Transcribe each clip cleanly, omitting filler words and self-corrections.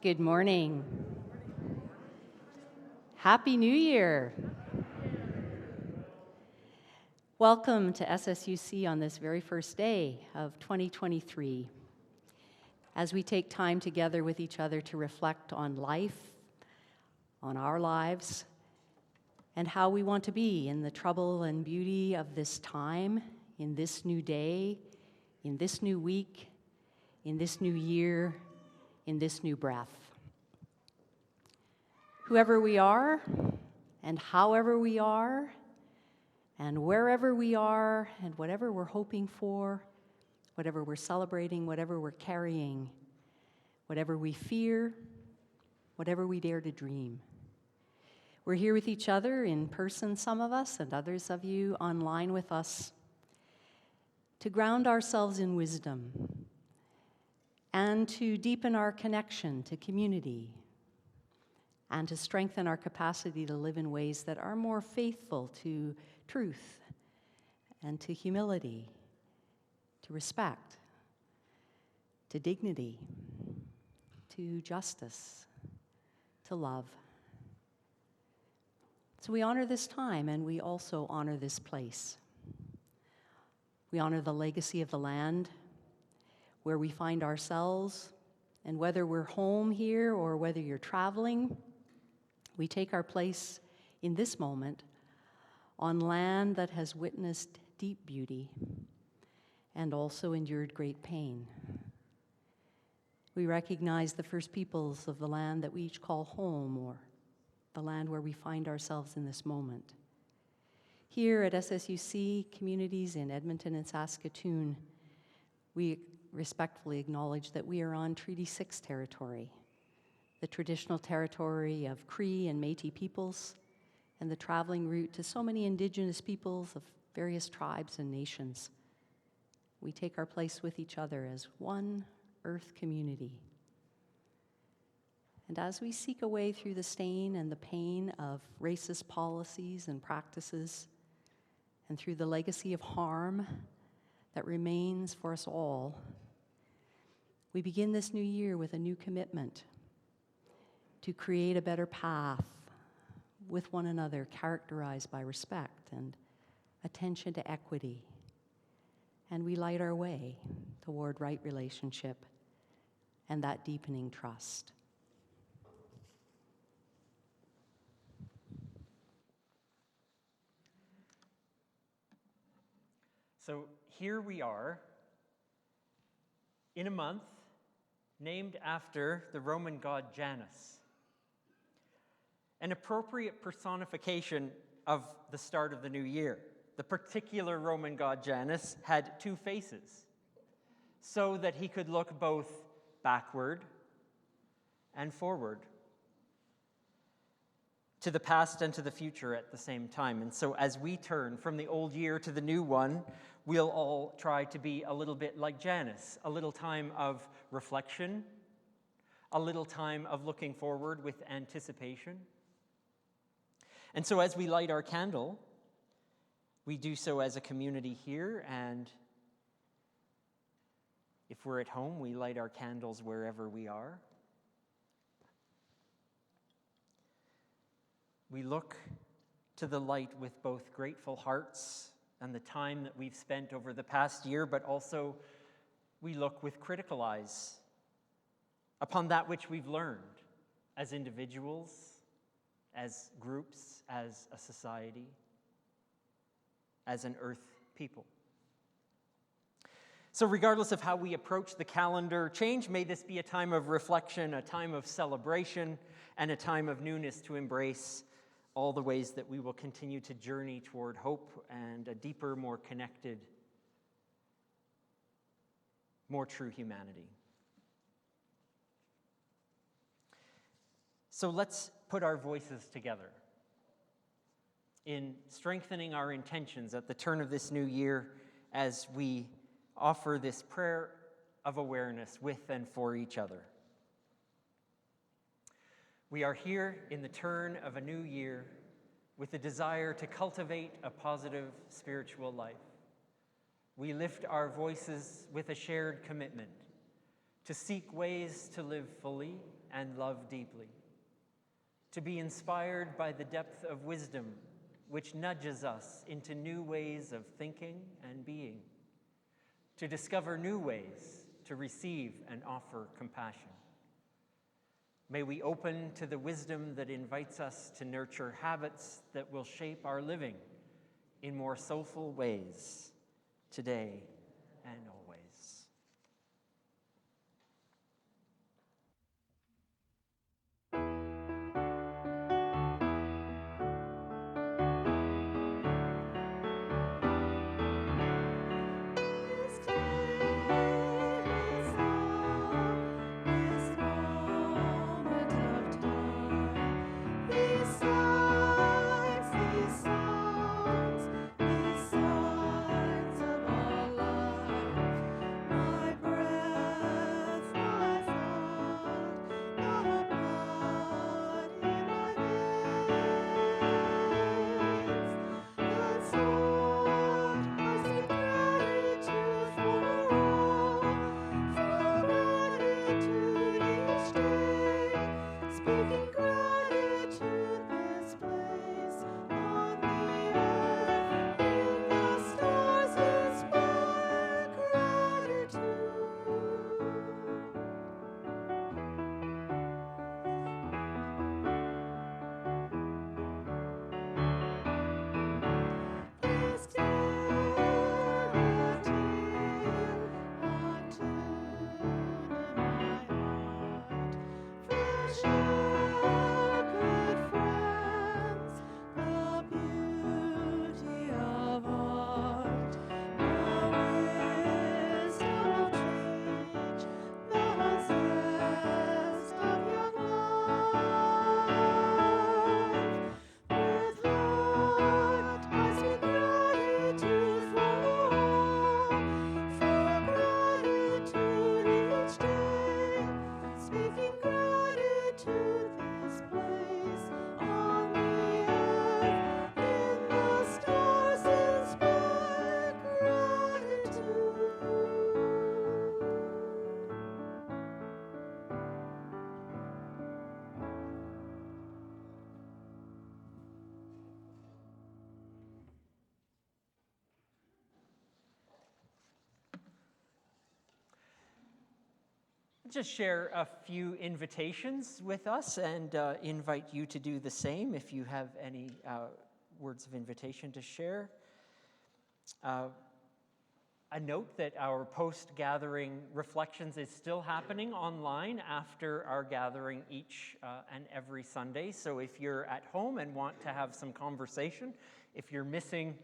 Good morning. Happy New Year. Welcome to SSUC on this very first day of 2023. As we take time together with each other to reflect on life, on our lives, and how we want to be in the trouble and beauty of this time, in this new day, in this new week, in this new year, in this new breath. Whoever we are, and however we are, and wherever we are, and whatever we're hoping for, whatever we're celebrating, whatever we're carrying, whatever we fear, whatever we dare to dream, We're here with each other in person, some of us, and others of you online with us, to ground ourselves in wisdom and to deepen our connection to community and to strengthen our capacity to live in ways that are more faithful to truth and to humility, to respect, to dignity, to justice, to love. So we honor this time, and we also honor this place. We honor the legacy of the land where we find ourselves, and whether we're home here or whether you're traveling, we take our place in this moment on land that has witnessed deep beauty and also endured great pain. We recognize the first peoples of the land that we each call home, or the land where we find ourselves in this moment. Here at SSUC communities in Edmonton and Saskatoon, we respectfully acknowledge that we are on Treaty 6 territory, the traditional territory of Cree and Métis peoples, and the traveling route to so many Indigenous peoples of various tribes and nations. We take our place with each other as one Earth community. And as we seek a way through the stain and the pain of racist policies and practices, and through the legacy of harm that remains for us all, we begin this new year with a new commitment to create a better path with one another, characterized by respect and attention to equity. And we light our way toward right relationship and that deepening trust. So here we are in a month named after the Roman god Janus, an appropriate personification of the start of the new year. The particular Roman god Janus had two faces, so that he could look both backward and forward, to the past and to the future at the same time. And so as we turn from the old year to the new one, we'll all try to be a little bit like Janus, a little time of reflection, a little time of looking forward with anticipation. And so as we light our candle, we do so as a community here, and if we're at home, we light our candles wherever we are. We look to the light with both grateful hearts and the time that we've spent over the past year, but also we look with critical eyes upon that which we've learned as individuals, as groups, as a society, as an earth people. So regardless of how we approach the calendar change, may this be a time of reflection, a time of celebration, and a time of newness to embrace all the ways that we will continue to journey toward hope and a deeper, more connected, more true humanity. So let's put our voices together in strengthening our intentions at the turn of this new year as we offer this prayer of awareness with and for each other. We are here in the turn of a new year with the desire to cultivate a positive spiritual life. We lift our voices with a shared commitment to seek ways to live fully and love deeply, to be inspired by the depth of wisdom which nudges us into new ways of thinking and being, to discover new ways to receive and offer compassion. May we open to the wisdom that invites us to nurture habits that will shape our living in more soulful ways today and always. We saw just share a few invitations with us and invite you to do the same if you have any words of invitation to share. A note that our post-gathering reflections is still happening online after our gathering each and every Sunday. So if you're at home and want to have some conversation, if you're missing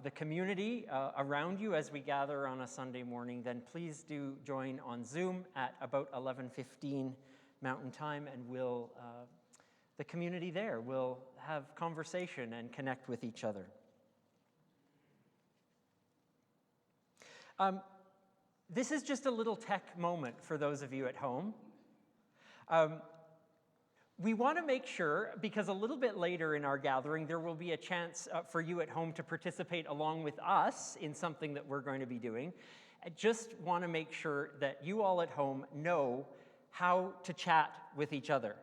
the community around you as we gather on a Sunday morning, then please do join on Zoom at about 11:15 Mountain Time, and the community there will have conversation and connect with each other. This is just a little tech moment for those of you at home. We want to make sure, because a little bit later in our gathering, there will be a chance for you at home to participate along with us in something that we're going to be doing. I just want to make sure that you all at home know how to chat with each other.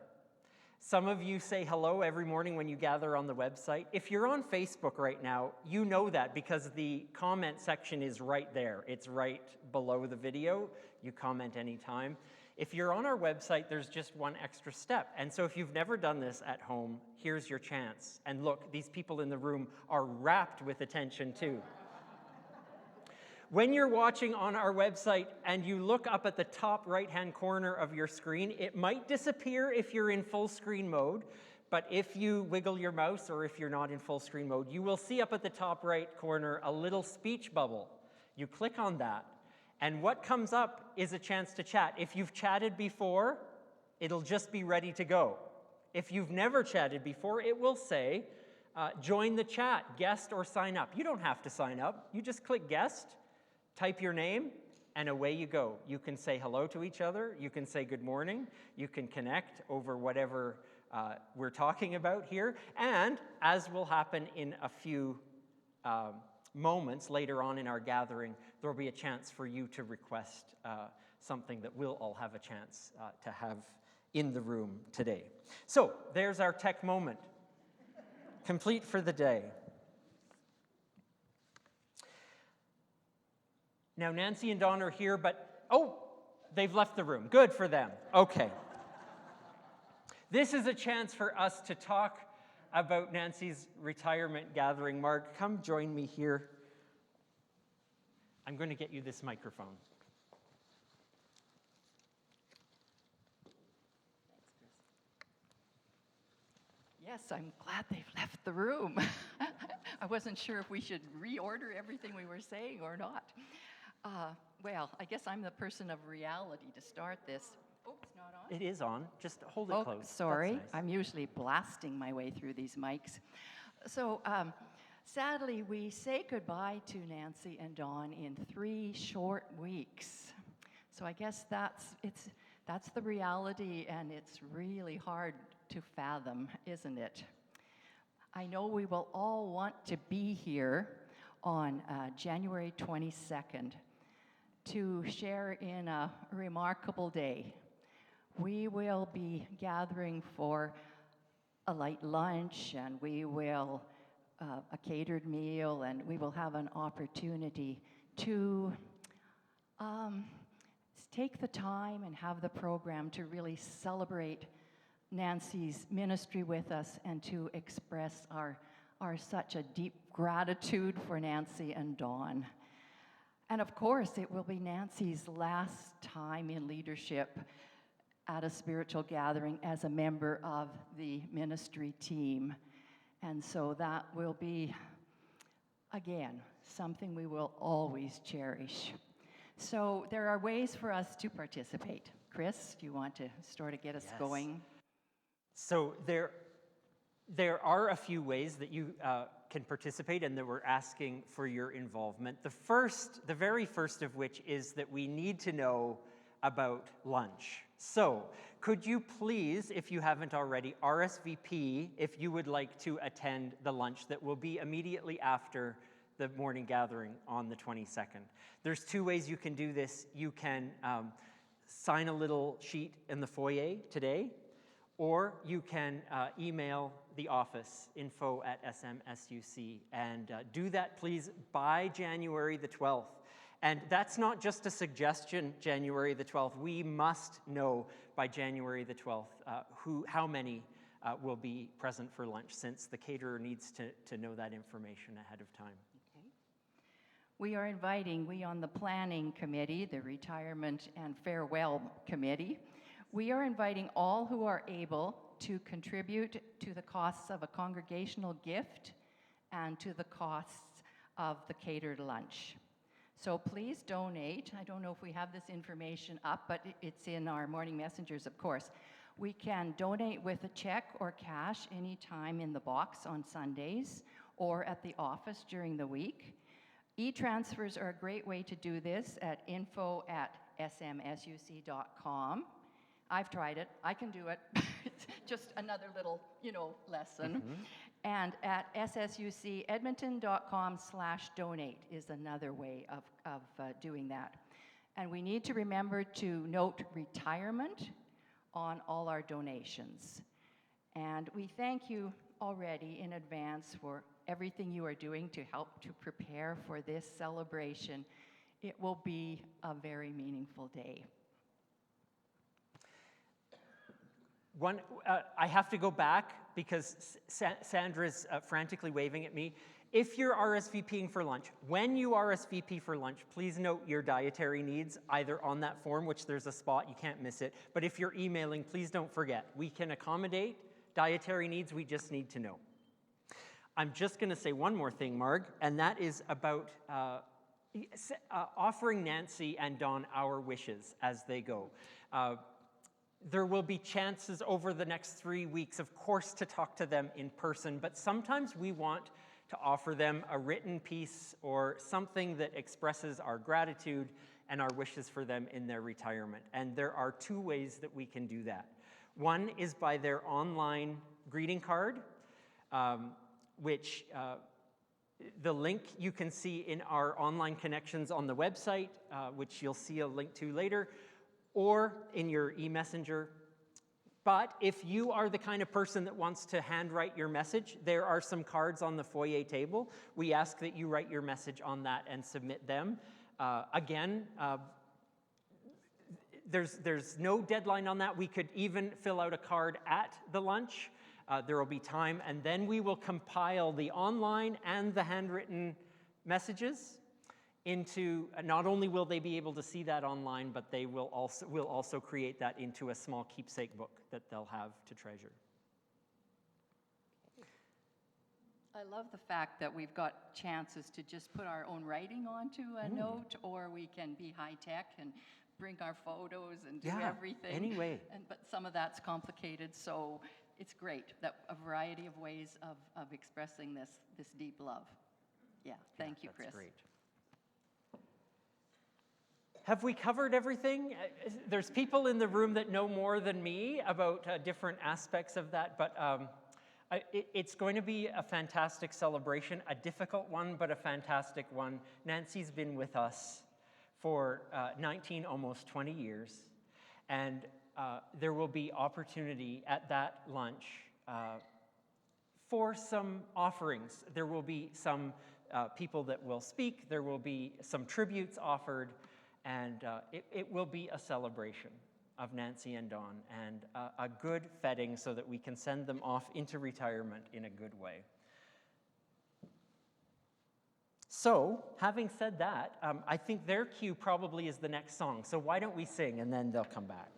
Some of you say hello every morning when you gather on the website. If you're on Facebook right now, you know that because the comment section is right there. It's right below the video. You comment anytime. If you're on our website, there's just one extra step. And so if you've never done this at home, here's your chance. And look, these people in the room are rapt with attention too. When you're watching on our website and you look up at the top right-hand corner of your screen, it might disappear if you're in full screen mode, but if you wiggle your mouse or if you're not in full screen mode, you will see up at the top right corner a little speech bubble. You click on that, and what comes up is a chance to chat. If you've chatted before, it'll just be ready to go. If you've never chatted before, it will say, join the chat, guest, or sign up. You don't have to sign up. You just click guest, type your name, and away you go. You can say hello to each other. You can say good morning. You can connect over whatever we're talking about here. And as will happen in a few moments later on in our gathering, there will be a chance for you to request something that we'll all have a chance to have in the room today. So there's our tech moment, complete for the day. Now, Nancy and Dawn are here, but, they've left the room. Good for them. Okay. This is a chance for us to talk about Nancy's retirement gathering. Mark, come join me here. I'm going to get you this microphone. Yes, I'm glad they've left the room. I wasn't sure if we should reorder everything we were saying or not. Well, I guess I'm the person of reality to start this. Oh, it's not on? It is on. Just hold it close. Sorry. That's nice. I'm usually blasting my way through these mics. So, sadly, we say goodbye to Nancy and Dawn in 3 short weeks. So I guess that's the reality, and it's really hard to fathom, isn't it? I know we will all want to be here on January 22nd to share in a remarkable day. We will be gathering for a light lunch, and we will a catered meal, and we will have an opportunity to take the time and have the program to really celebrate Nancy's ministry with us and to express our such a deep gratitude for Nancy and Dawn. And of course, it will be Nancy's last time in leadership at a spiritual gathering as a member of the ministry team. And so that will be, again, something we will always cherish. So there are ways for us to participate. Chris, do you want to sort of get us going? So there are a few ways that you can participate and that we're asking for your involvement. The very first of which is that we need to know about lunch. So could you please, if you haven't already, RSVP if you would like to attend the lunch that will be immediately after the morning gathering on the 22nd. There's 2 ways you can do this. You can sign a little sheet in the foyer today, or you can email the office, info@smsuc, and do that, please, by January the 12th. And that's not just a suggestion, January the 12th. We must know by January the 12th how many will be present for lunch, since the caterer needs to know that information ahead of time. Okay. We on the planning committee, the retirement and farewell committee, we are inviting all who are able to contribute to the costs of a congregational gift and to the costs of the catered lunch. So please donate. I don't know if we have this information up, but it's in our morning messengers, of course. We can donate with a check or cash anytime in the box on Sundays or at the office during the week. E-transfers are a great way to do this at info@smsuc.com. I've tried it. I can do it. It's just another little, lesson. Mm-hmm. And at ssucedmonton.com/donate is another way of doing that. And we need to remember to note retirement on all our donations. And we thank you already in advance for everything you are doing to help to prepare for this celebration. It will be a very meaningful day. I have to go back because Sandra's frantically waving at me. If you're RSVPing for lunch, when you RSVP for lunch, please note your dietary needs, either on that form, which there's a spot, you can't miss it. But if you're emailing, please don't forget. We can accommodate dietary needs, we just need to know. I'm just going to say one more thing, Marg, and that is about offering Nancy and Dawn our wishes as they go. There will be chances over the next 3 weeks, of course, to talk to them in person, but sometimes we want to offer them a written piece or something that expresses our gratitude and our wishes for them in their retirement. And there are 2 ways that we can do that. One is by their online greeting card, which the link you can see in our online connections on the website, which you'll see a link to later, or in your e-messenger. But if you are the kind of person that wants to handwrite your message, there are some cards on the foyer table. We ask that you write your message on that and submit them. There's no deadline on that. We could even fill out a card at the lunch. There will be time, and then we will compile the online and the handwritten messages into, not only will they be able to see that online, but they will also create that into a small keepsake book that they'll have to treasure. I love the fact that we've got chances to just put our own writing onto a note, or we can be high-tech and bring our photos and do everything. Anyway. But some of that's complicated, so it's great that a variety of ways of expressing this deep love. Yeah, thank you, Chris. That's great. Have we covered everything? There's people in the room that know more than me about different aspects of that, but it's going to be a fantastic celebration, a difficult one, but a fantastic one. Nancy's been with us for 19, almost 20 years, and there will be opportunity at that lunch for some offerings. There will be some people that will speak, there will be some tributes offered, and it will be a celebration of Nancy and Dawn, and a good feting so that we can send them off into retirement in a good way. So, having said that, I think their cue probably is the next song. So why don't we sing, and then they'll come back.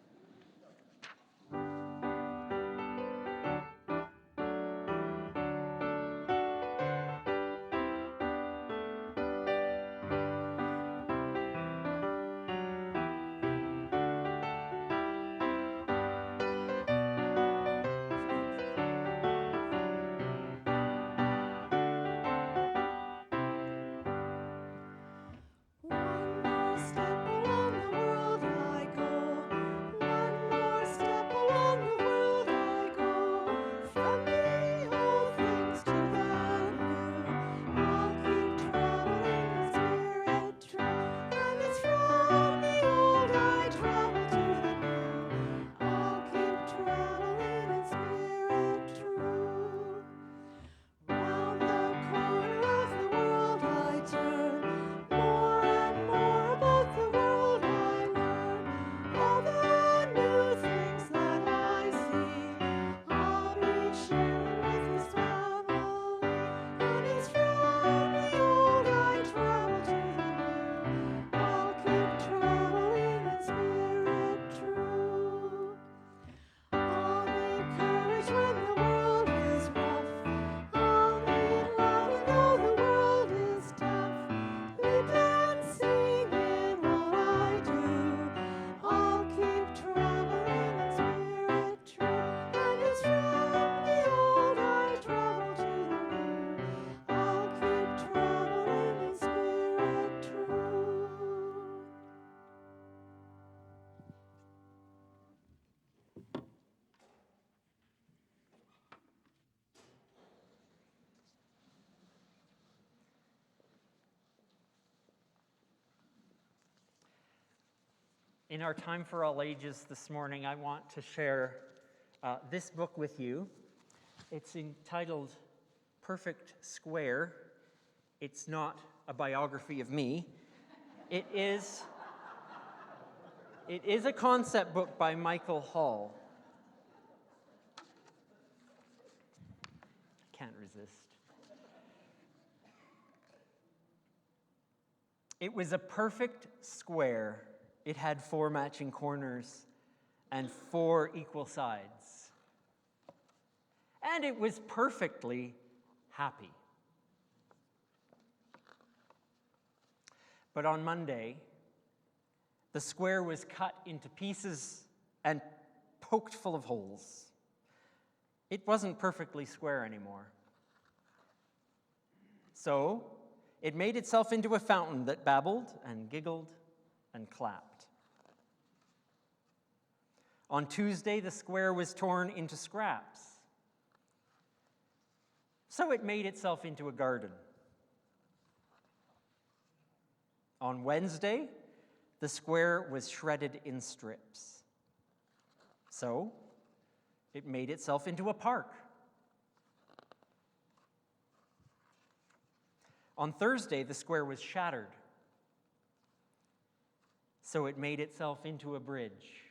One more step around the world I go. In our Time for All Ages this morning, I want to share this book with you. It's entitled Perfect Square. It's not a biography of me. It is a concept book by Michael Hall. Can't resist. It was a perfect square. It had 4 matching corners and 4 equal sides. And it was perfectly happy. But on Monday, the square was cut into pieces and poked full of holes. It wasn't perfectly square anymore. So, it made itself into a fountain that babbled and giggled and clapped. On Tuesday, the square was torn into scraps. So it made itself into a garden. On Wednesday, the square was shredded in strips. So it made itself into a park. On Thursday, the square was shattered. So it made itself into a bridge.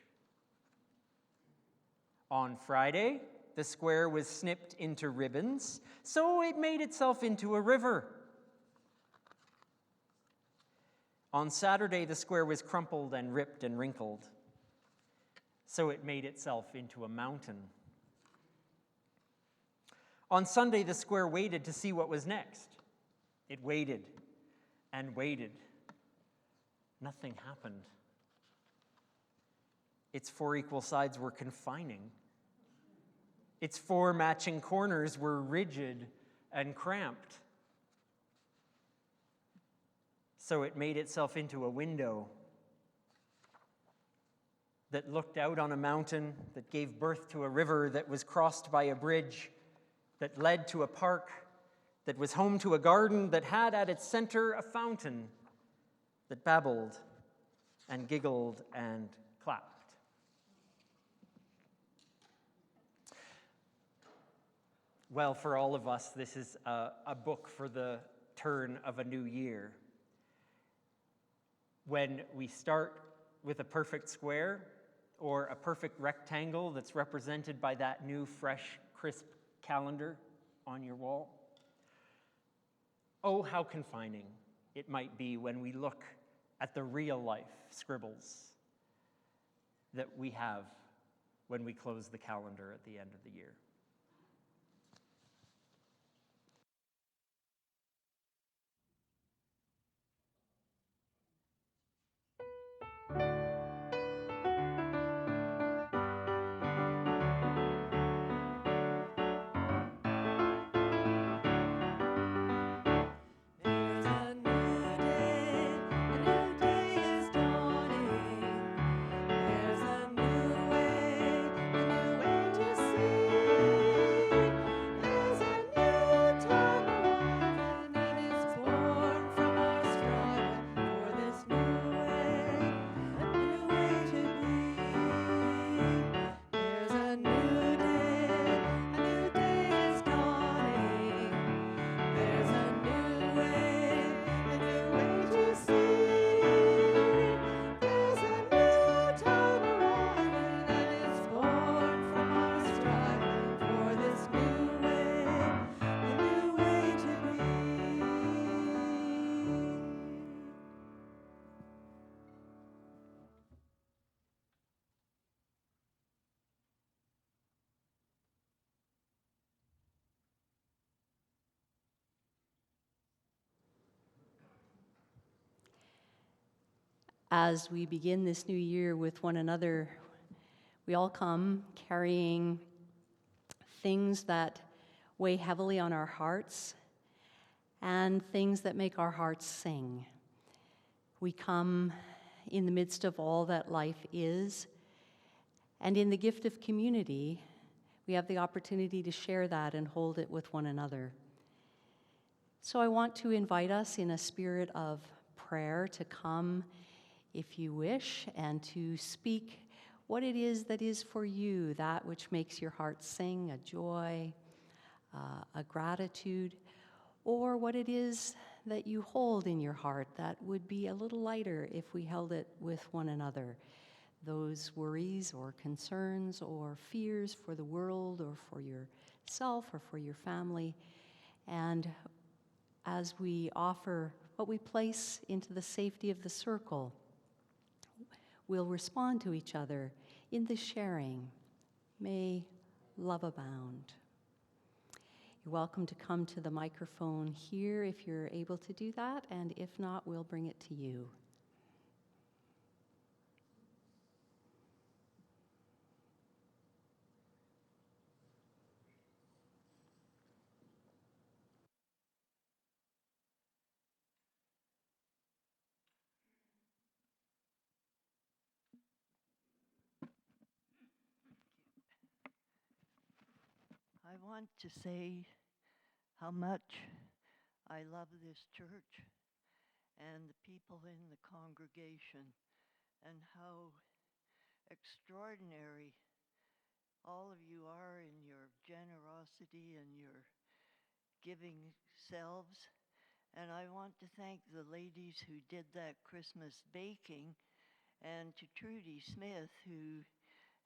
On Friday, the square was snipped into ribbons, so it made itself into a river. On Saturday, the square was crumpled and ripped and wrinkled, so it made itself into a mountain. On Sunday, the square waited to see what was next. It waited and waited. Nothing happened. Its 4 equal sides were confining. Its 4 matching corners were rigid and cramped. So it made itself into a window that looked out on a mountain, that gave birth to a river, that was crossed by a bridge, that led to a park, that was home to a garden, that had at its center a fountain that babbled and giggled and clapped. Well, for all of us, this is a book for the turn of a new year. When we start with a perfect square or a perfect rectangle that's represented by that new, fresh, crisp calendar on your wall. Oh, how confining it might be when we look at the real-life scribbles that we have when we close the calendar at the end of the year. As we begin this new year with one another, we all come carrying things that weigh heavily on our hearts and things that make our hearts sing. We come in the midst of all that life is, and in the gift of community, we have the opportunity to share that and hold it with one another. So I want to invite us in a spirit of prayer to come if you wish, and to speak what it is that is for you, that which makes your heart sing, a joy, a gratitude, or what it is that you hold in your heart that would be a little lighter if we held it with one another. Those worries or concerns or fears for the world or for yourself or for your family. And as we offer what we place into the safety of the circle, we'll respond to each other in the sharing. May love abound. You're welcome to come to the microphone here if you're able to do that, and if not, we'll bring it to you. I want to say how much I love this church and the people in the congregation, and how extraordinary all of you are in your generosity and your giving selves. And I want to thank the ladies who did that Christmas baking, and to Trudy Smith, who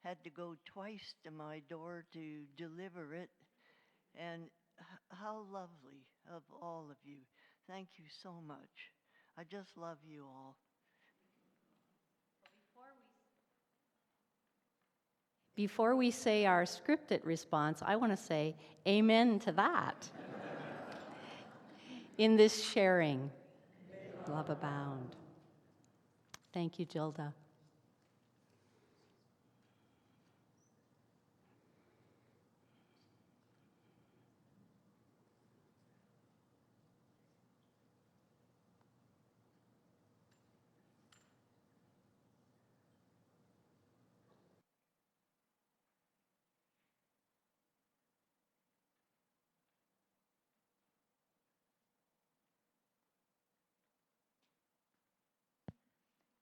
had to go twice to my door to deliver it. And how lovely of all of you. Thank you so much. I just love you all. Before we say our scripted response, I want to say amen to that. In this sharing, love abound. Thank you, Gilda.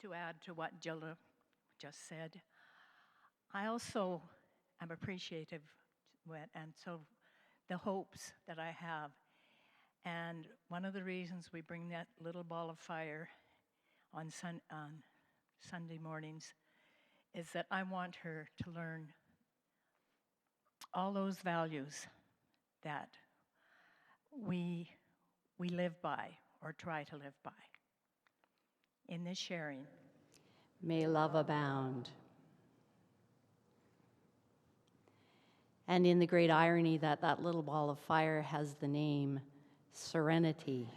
To add to what Gilda just said, I also am appreciative and so the hopes that I have. And one of the reasons we bring that little ball of fire on Sunday mornings is that I want her to learn all those values that we live by or try to live by. In this sharing, May love abound. And in the great irony that that little ball of fire has the name Serenity.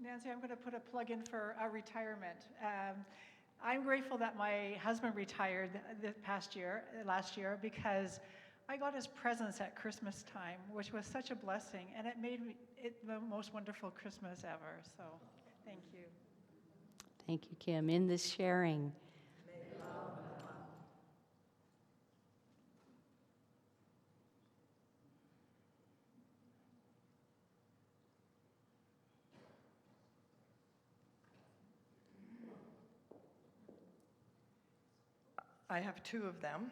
Nancy, I'm going to put a plug in for a retirement. I'm grateful that my husband retired last year, because I got his presents at Christmas time, which was such a blessing, and it made it the most wonderful Christmas ever. So, thank you. Thank you, Kim. In this sharing, I have two of them.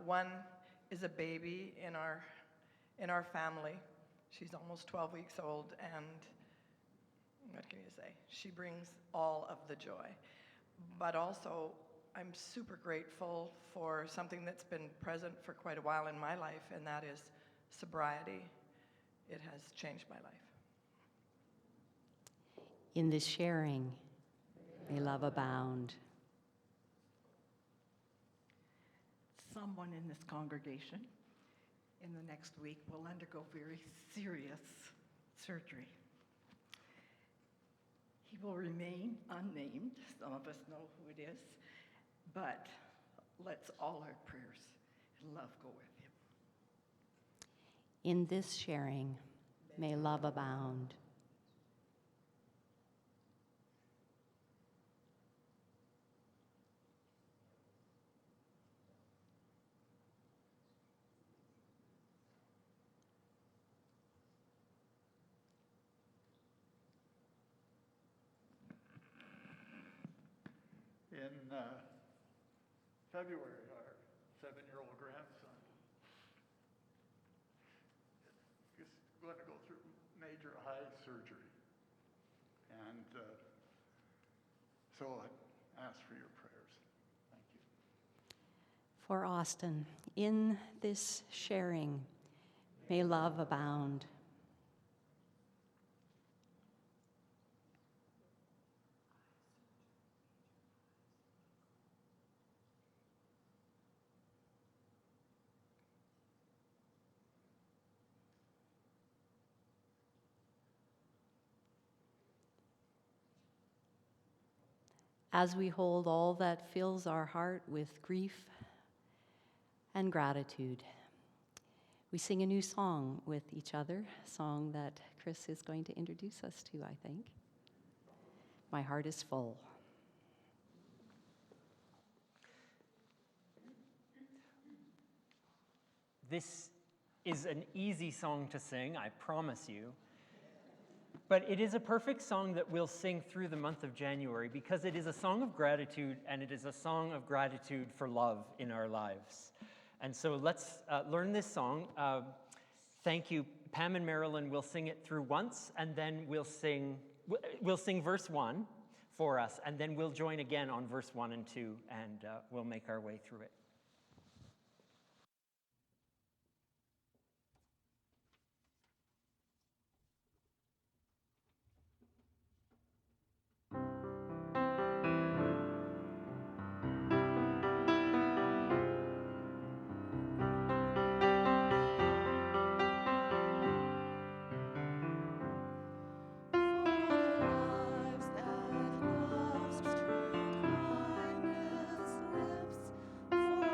One is a baby in our family. She's almost 12 weeks old, and what can you say? She brings all of the joy. But also, I'm super grateful for something that's been present for quite a while in my life, and that is sobriety. It has changed my life. in this sharing, may love abound. Someone in this congregation in the next week will undergo very serious surgery. He will remain unnamed. Some of us know who it is, but let's all our prayers and love go with him. In this sharing, may love abound. in February, our 7-year-old grandson is going to go through major eye surgery. And so I ask for your prayers. Thank you. For Austin, in this sharing, may love abound. As we hold all that fills our heart with grief and gratitude, we sing a new song with each other, a song that Chris is going to introduce us to, I think. My Heart is Full. This is an easy song to sing, I promise you. But it is a perfect song that we'll sing through the month of January because it is a song of gratitude, and it is a song of gratitude for love in our lives. And so let's learn this song. Thank you. Pam and Marilyn will sing it through once, and then we'll sing verse 1 for us, and then we'll join again on verse 1 and 2, and we'll make our way through it. For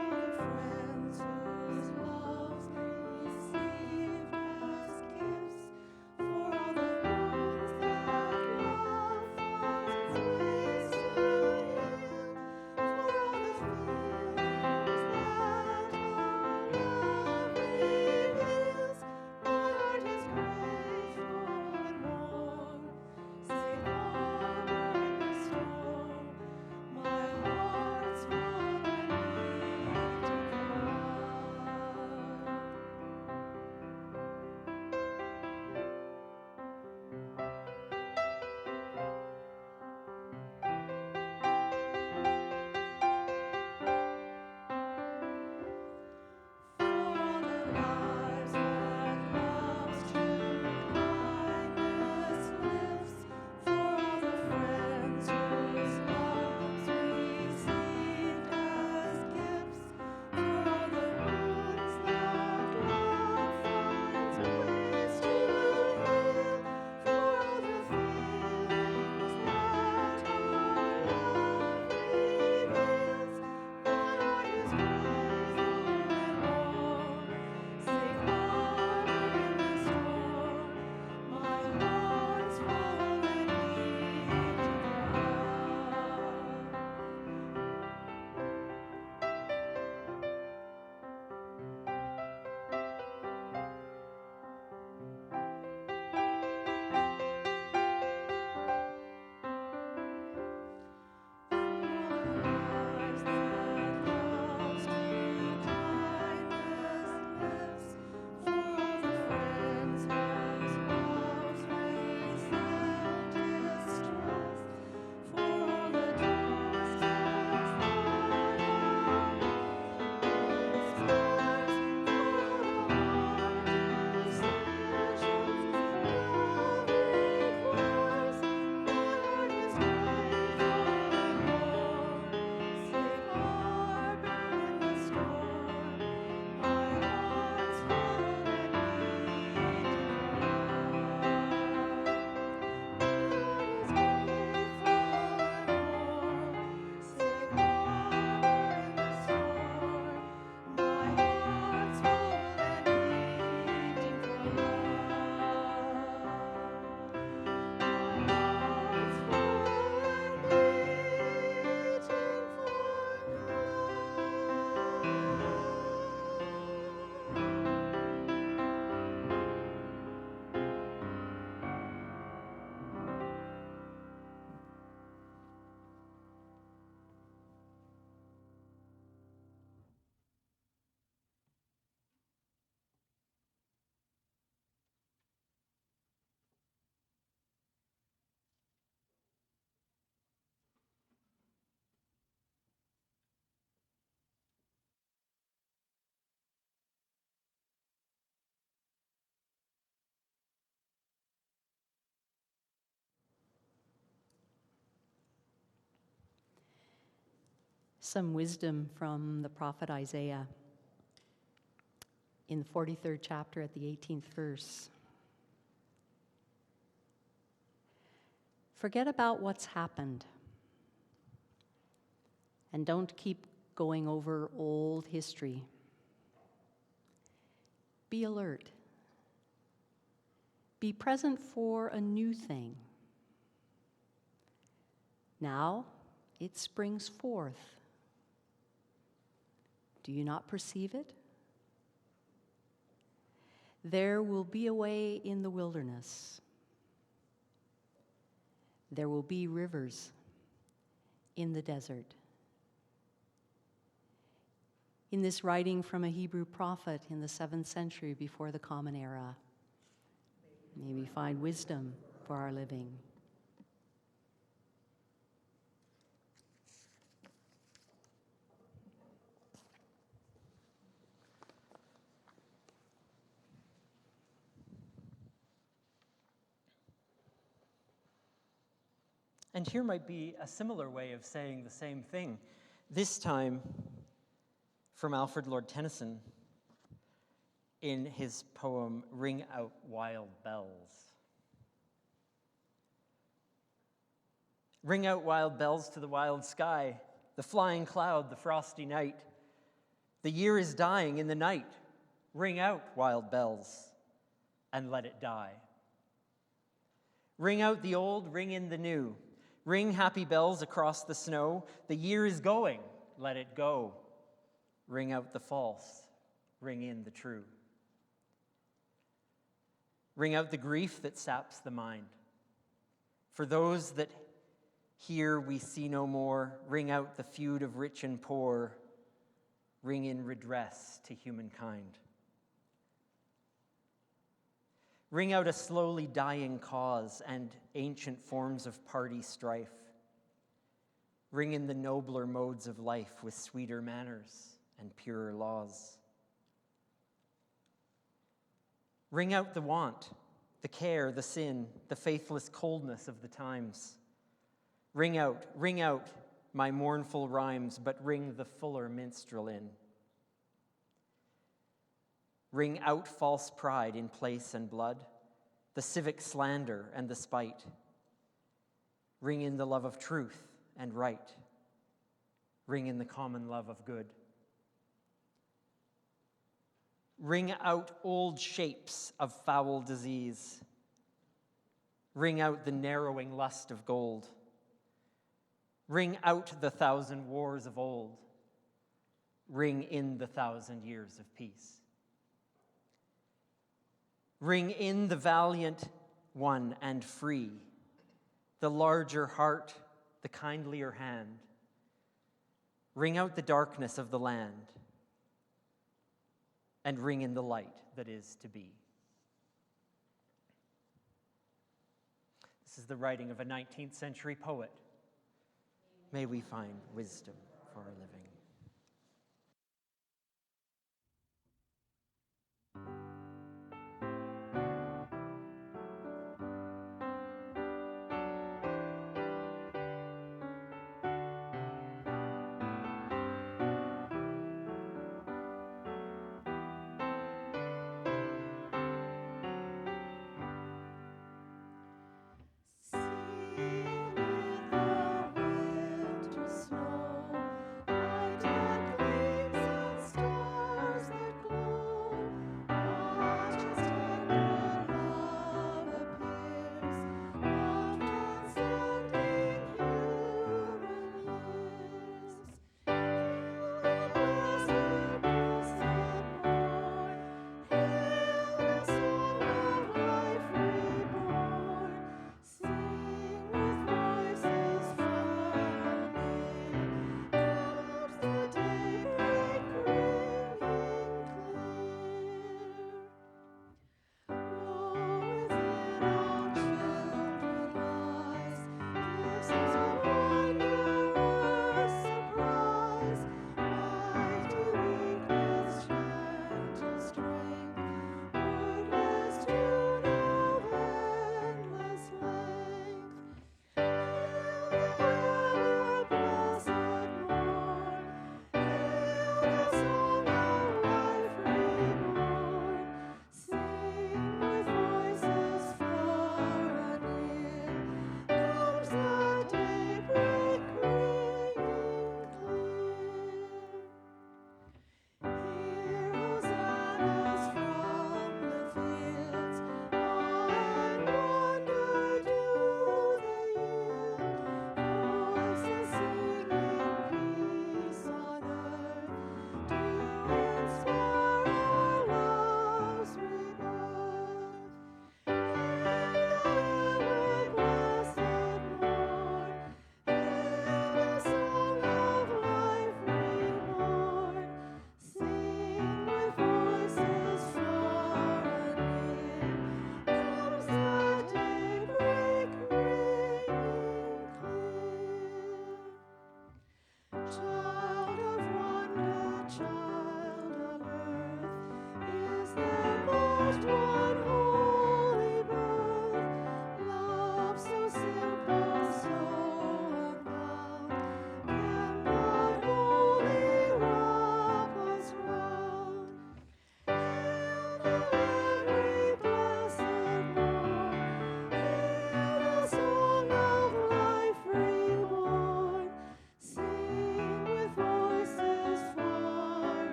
some wisdom from the prophet Isaiah in the 43rd chapter at the 18th verse. Forget about what's happened and don't keep going over old history. Be alert. Be present for a new thing. Now it springs forth. Do you not perceive it? There will be a way in the wilderness. There will be rivers in the desert. In this writing from a Hebrew prophet in the 7th century before the Common Era, may we find wisdom for our living. And here might be a similar way of saying the same thing, this time from Alfred Lord Tennyson in his poem, Ring Out Wild Bells. Ring out wild bells to the wild sky, the flying cloud, the frosty night. The year is dying in the night. Ring out wild bells and let it die. Ring out the old, ring in the new. Ring happy bells across the snow. The year is going, let it go. Ring out the false, ring in the true. Ring out the grief that saps the mind. For those that here we see no more, ring out the feud of rich and poor. Ring in redress to humankind. Ring out a slowly dying cause and ancient forms of party strife. Ring in the nobler modes of life with sweeter manners and purer laws. Ring out the want, the care, the sin, the faithless coldness of the times. Ring out, my mournful rhymes, but ring the fuller minstrel in. Ring out false pride in place and blood, the civic slander and the spite. Ring in the love of truth and right. Ring in the common love of good. Ring out old shapes of foul disease. Ring out the narrowing lust of gold. Ring out the 1,000 wars of old. Ring in the 1,000 years of peace. Ring in the valiant one and free, the larger heart, the kindlier hand. Ring out the darkness of the land, and ring in the light that is to be. This is the writing of a 19th century poet. May we find wisdom for our living. Snow, like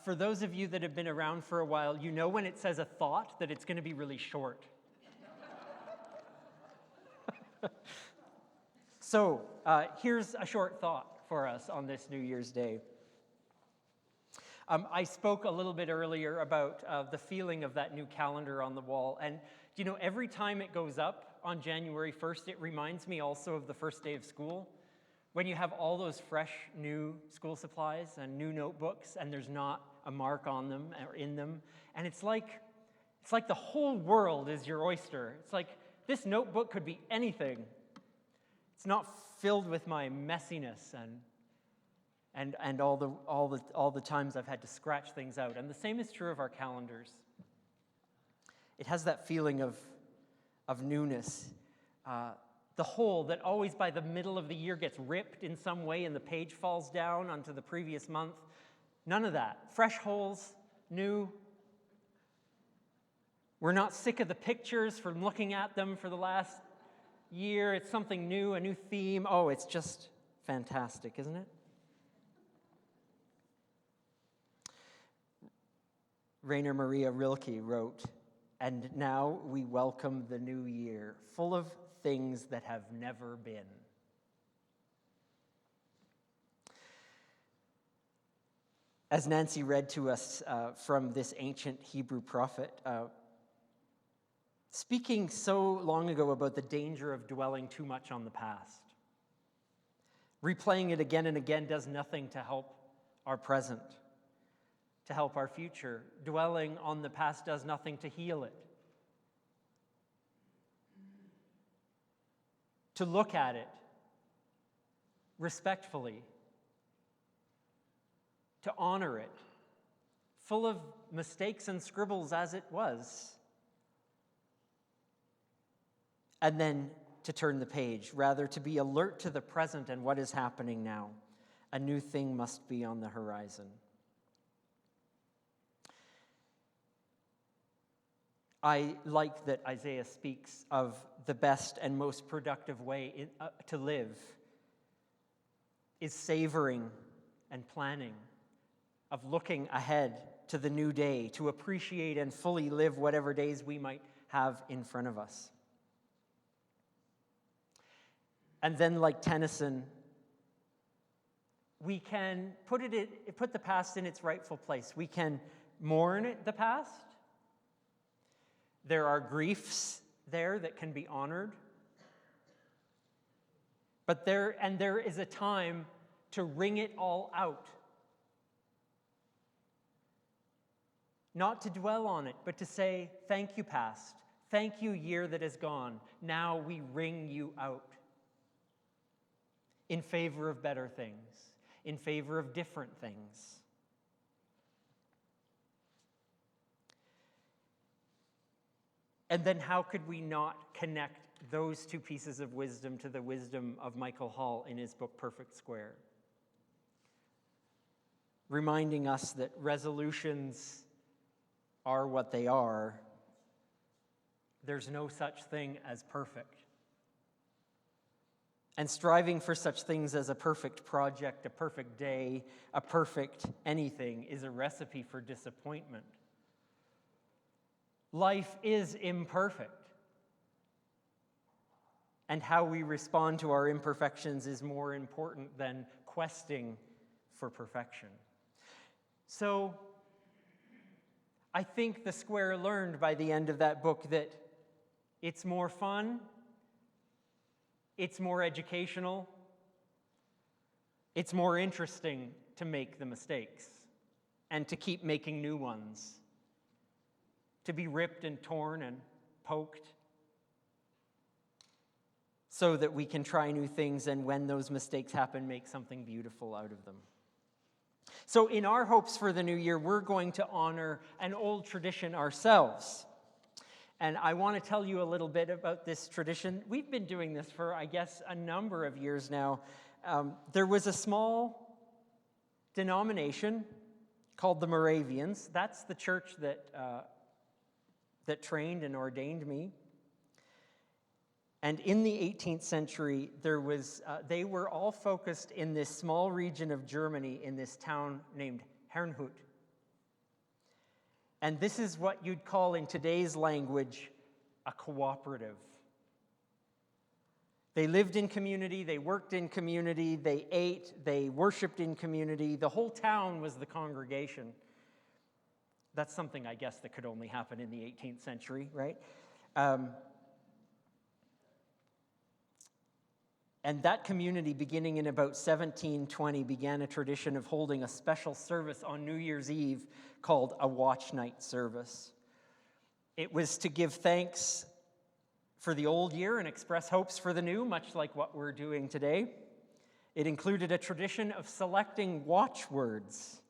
For those of you that have been around for a while, you know when it says a thought that it's going to be really short. So here's a short thought for us on this New Year's Day. I spoke a little bit earlier about the feeling of that new calendar on the wall. And, you know, every time it goes up on January 1st, it reminds me also of the first day of school, when you have all those fresh new school supplies and new notebooks, and there's not a mark on them or in them. And it's like the whole world is your oyster. It's like this notebook could be anything. It's not filled with my messiness and all the times I've had to scratch things out. And the same is true of our calendars. It has that feeling of newness. The whole that always by the middle of the year gets ripped in some way and the page falls down onto the previous month. None of that. Fresh holes, new. We're not sick of the pictures from looking at them for the last year. It's something new, a new theme. Oh, it's just fantastic, isn't it? Rainer Maria Rilke wrote, "And now we welcome the new year, full of things that have never been." As Nancy read to us from this ancient Hebrew prophet, speaking so long ago about the danger of dwelling too much on the past. Replaying it again and again does nothing to help our present, to help our future. Dwelling on the past does nothing to heal it. To look at it respectfully, to honor it, full of mistakes and scribbles as it was, and then to turn the page, rather to be alert to the present and what is happening now. A new thing must be on the horizon. I like that Isaiah speaks of the best and most productive way to live is savoring and planning, of looking ahead to the new day, to appreciate and fully live whatever days we might have in front of us. And then, like Tennyson, we can put the past in its rightful place. We can mourn the past. There are griefs there that can be honored. But there is a time to wring it all out. Not to dwell on it, but to say, thank you, past. Thank you, year that is gone. Now we wring you out. In favor of better things, in favor of different things. And then how could we not connect those two pieces of wisdom to the wisdom of Michael Hall in his book, Perfect Square? Reminding us that resolutions are what they are. There's no such thing as perfect. And striving for such things as a perfect project, a perfect day, a perfect anything is a recipe for disappointment. Life is imperfect. And how we respond to our imperfections is more important than questing for perfection. So, I think the Square learned by the end of that book that it's more fun, it's more educational, it's more interesting to make the mistakes and to keep making new ones, to be ripped and torn and poked so that we can try new things and when those mistakes happen, make something beautiful out of them. So in our hopes for the new year, we're going to honor an old tradition ourselves. And I want to tell you a little bit about this tradition. We've been doing this for, I guess, a number of years now. There was a small denomination called the Moravians. That's the church that trained and ordained me. And in the 18th century, they were all focused in this small region of Germany in this town named Herrnhut. And this is what you'd call in today's language a cooperative. They lived in community, they worked in community, they ate, they worshiped in community. The whole town was the congregation. That's something, I guess, that could only happen in the 18th century, right? And that community, beginning in about 1720, began a tradition of holding a special service on New Year's Eve called a watch night service. It was to give thanks for the old year and express hopes for the new, much like what we're doing today. It included a tradition of selecting watchwords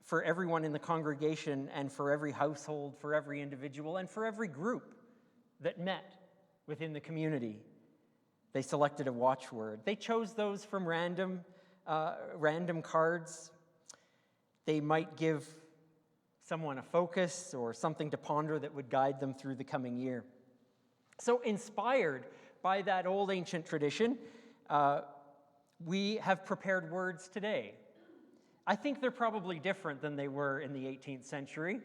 for everyone in the congregation and for every household, for every individual, and for every group that met within the community. They selected a watchword. They chose those from random cards. They might give someone a focus or something to ponder that would guide them through the coming year. So inspired by that old ancient tradition, we have prepared words today. I think they're probably different than they were in the 18th century.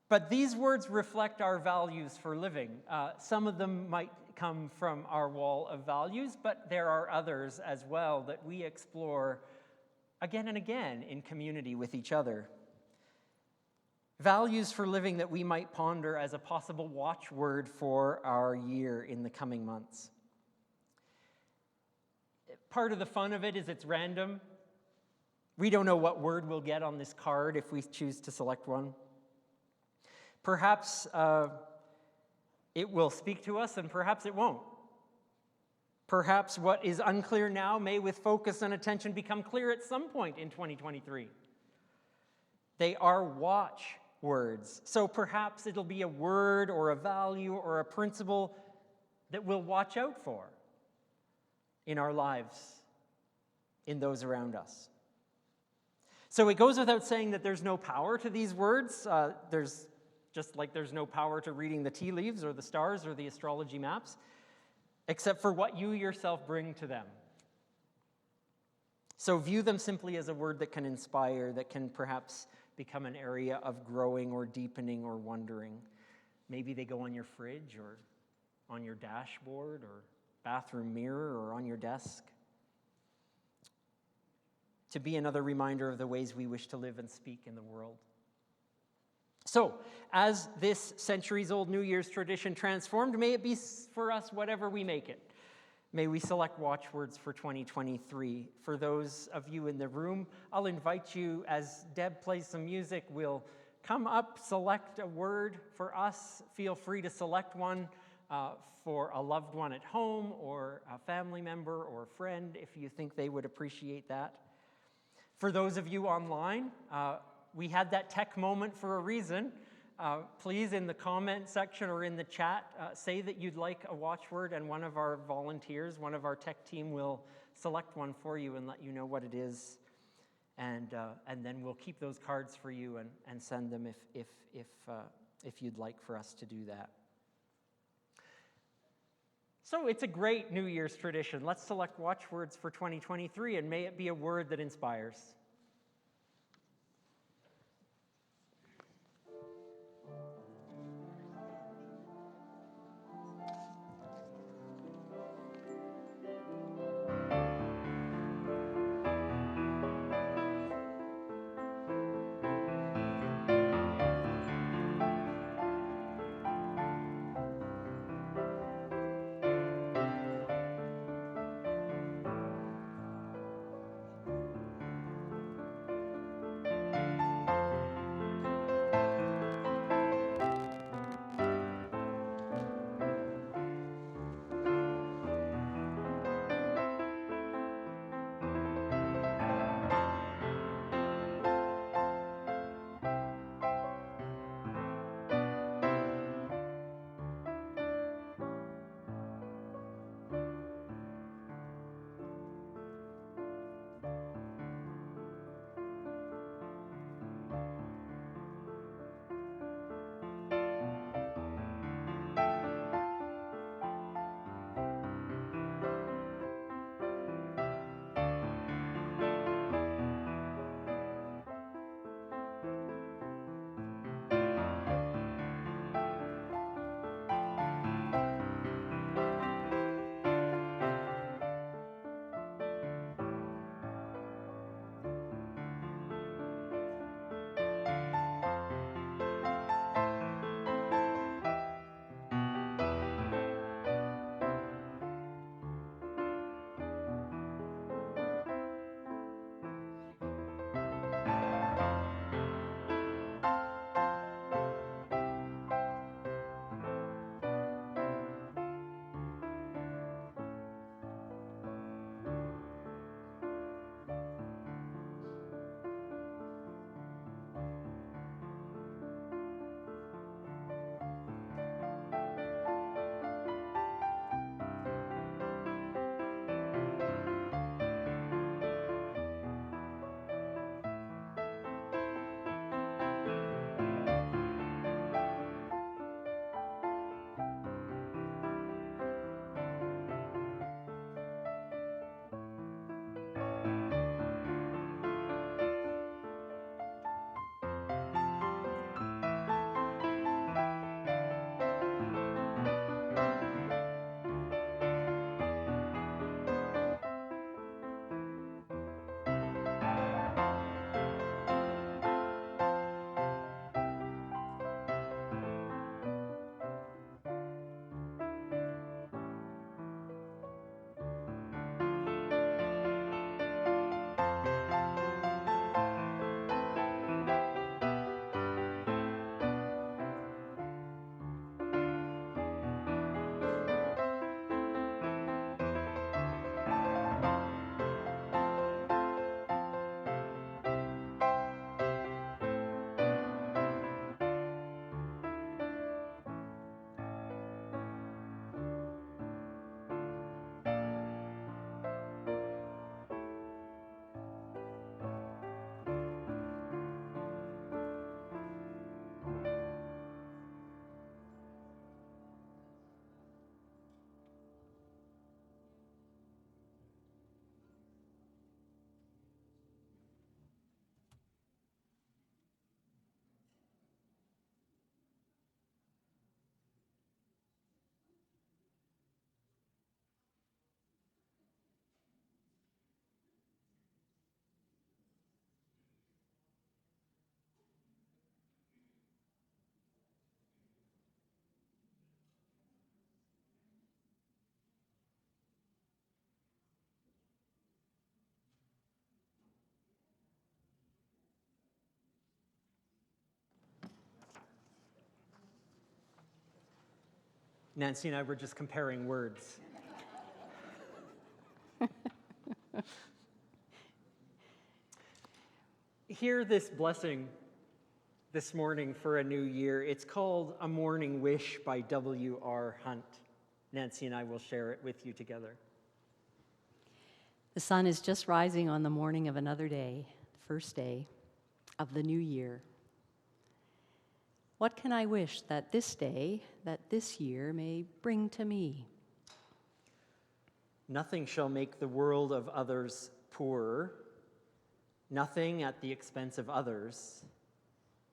But these words reflect our values for living. Some of them might come from our wall of values, but there are others as well that we explore again and again in community with each other. Values for living that we might ponder as a possible watchword for our year in the coming months. Part of the fun of it is it's random. We don't know what word we'll get on this card if we choose to select one. Perhaps it will speak to us, and perhaps it won't. Perhaps what is unclear now may, with focus and attention, become clear at some point in 2023. They are watchwords, so perhaps it'll be a word or a value or a principle that we'll watch out for in our lives, in those around us. So it goes without saying that there's no power to these words. Just like there's no power to reading the tea leaves or the stars or the astrology maps, except for what you yourself bring to them. So view them simply as a word that can inspire, that can perhaps become an area of growing or deepening or wondering. Maybe they go on your fridge or on your dashboard or bathroom mirror or on your desk, to be another reminder of the ways we wish to live and speak in the world. So, as this centuries-old New Year's tradition transformed, may it be for us whatever we make it. May we select watchwords for 2023. For those of you in the room, I'll invite you, as Deb plays some music, we'll come up, select a word for us. Feel free to select one for a loved one at home or a family member or a friend if you think they would appreciate that. For those of you online, we had that tech moment for a reason. Please, in the comment section or in the chat, say that you'd like a watchword, and one of our volunteers, one of our tech team, will select one for you and let you know what it is. And then we'll keep those cards for you and send them if you'd like for us to do that. So it's a great New Year's tradition. Let's select watchwords for 2023, and may it be a word that inspires. Nancy and I were just comparing words. Hear this blessing this morning for a new year. It's called A Morning Wish by W.R. Hunt. Nancy and I will share it with you together. The sun is just rising on the morning of another day, the first day of the new year. What can I wish that this day, that this year may bring to me? Nothing shall make the world of others poorer, nothing at the expense of others,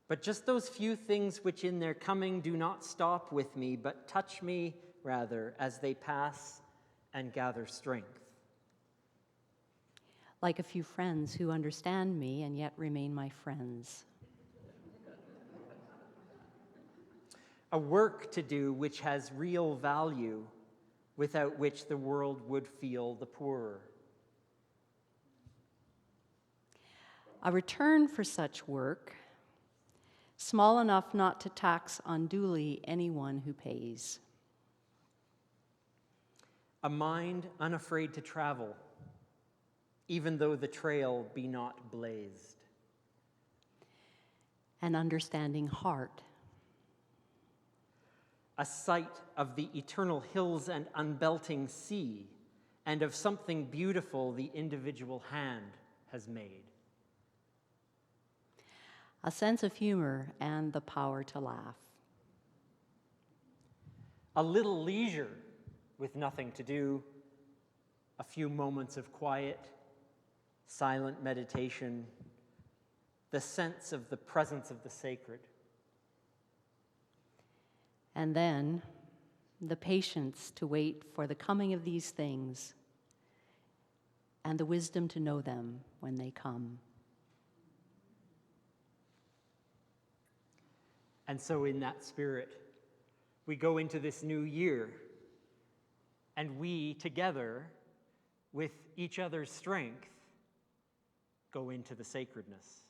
but just those few things which in their coming do not stop with me, but touch me rather as they pass and gather strength. Like a few friends who understand me and yet remain my friends. A work to do which has real value, without which the world would feel the poorer. A return for such work, small enough not to tax unduly anyone who pays. A mind unafraid to travel, even though the trail be not blazed. An understanding heart. A sight of the eternal hills and unbelting sea, and of something beautiful the individual hand has made. A sense of humor and the power to laugh. A little leisure with nothing to do, a few moments of quiet, silent meditation, the sense of the presence of the sacred. And then the patience to wait for the coming of these things and the wisdom to know them when they come. And so in that spirit, we go into this new year, and we together, with each other's strength, go into the sacredness.